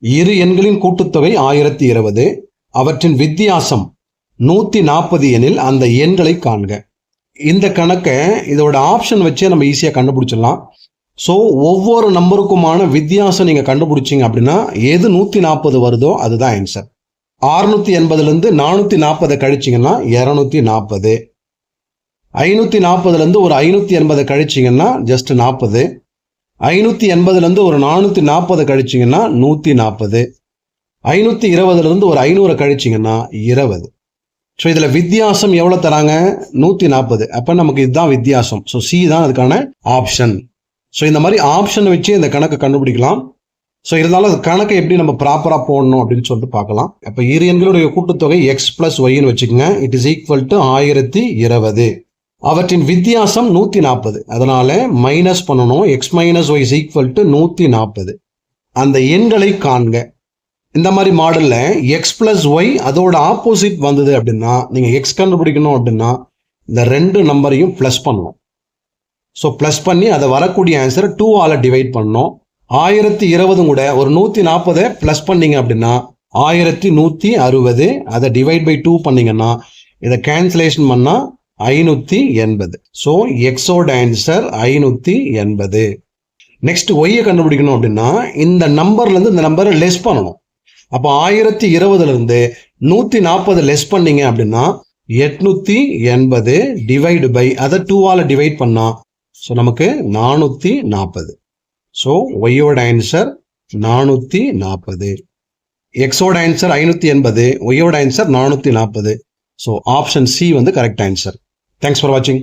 இரு எண்களின் கூட்டுத்தொகை 1020, அவற்றின் வித்தியாசம் 140 எனில் அந்த எண்களை காண்க. இந்த கணக்கை இதோட ஆப்ஷன் வச்சே நம்ம ஈஸியாக கண்டுபிடிச்சிடலாம். ஸோ ஒவ்வொரு நம்பருக்குமான வித்தியாசம் நீங்கள் கண்டுபிடிச்சிங்க அப்படின்னா எது 140 வருதோ அதுதான் ஆன்சர். 680லேருந்து 440 கழிச்சிங்கன்னா 240, 540லேருந்து ஒரு 580 கழிச்சிங்கன்னா ஜஸ்ட் 40, 580லேருந்து ஒரு 440 கழிச்சிங்கன்னா 140, 520லேருந்து ஒரு 500 கழிச்சிங்கன்னா 20. ஸோ இதில் வித்தியாசம் எவ்வளோ தராங்க? 140. அப்போ நமக்கு இதுதான் வித்தியாசம். ஸோ சி தான் அதுக்கான ஆப்ஷன். ஸோ இந்த மாதிரி ஆப்ஷனை வச்சு இந்த கணக்கை கண்டுபிடிக்கலாம். ஸோ இருந்தாலும் அது கணக்கை எப்படி நம்ம ப்ராப்பராக போடணும் அப்படின்னு சொல்லிட்டு பார்க்கலாம். இப்போ இரு எண்களுடைய கூட்டுத்தொகை எக்ஸ் பிளஸ் ஒய்ன்னு வச்சுக்கோங்க. It is equal to 1020. அவற்றின் வித்தியாசம் 140. அதனால மைனஸ் பண்ணணும். X minus y is equal to 140. அந்த எண்களை காண்க. இந்த மாதிரி மாடலில் எக்ஸ் பிளஸ் ஒய் அதோட ஆப்போசிட் வந்தது அப்படின்னா நீங்கள் எக்ஸ் கண்டுபிடிக்கணும் அப்படின்னா இந்த ரெண்டு நம்பரையும் ப்ளஸ் பண்ணணும். ஸோ ப்ளஸ் பண்ணி அதை வரக்கூடிய ஆன்சரை 2ஆல் டிவைட் பண்ணணும். 1020 கூட ஒரு 140 ப்ளஸ் பண்ணீங்க அப்படின்னா 1160. அதை டிவைட் பை 2 பண்ணீங்கன்னா இதை கேன்சலேஷன் பண்ணால் 580. ஸோ எக்ஸோட ஆன்சர் 580. நெக்ஸ்ட் ஒய்யை கண்டுபிடிக்கணும் அப்படின்னா இந்த நம்பர்லேருந்து இந்த நம்பரை லெஸ் பண்ணணும். அப்போ 1020லேருந்து 140 லெஸ் பண்ணீங்க அப்படின்னா 880 டிவைடு பை அதை 2ஆல் டிவைட் பண்ணால் ஸோ நமக்கு 440. ஸோ ஒய்யோட ஆன்சர் 440. எக்ஸோட ஆன்சர் 580, ஒய்யோட ஆன்சர் 440. ஸோ ஆப்ஷன் சி வந்து கரெக்ட் ஆன்சர். தேங்க்ஸ் ஃபார் வாட்சிங்.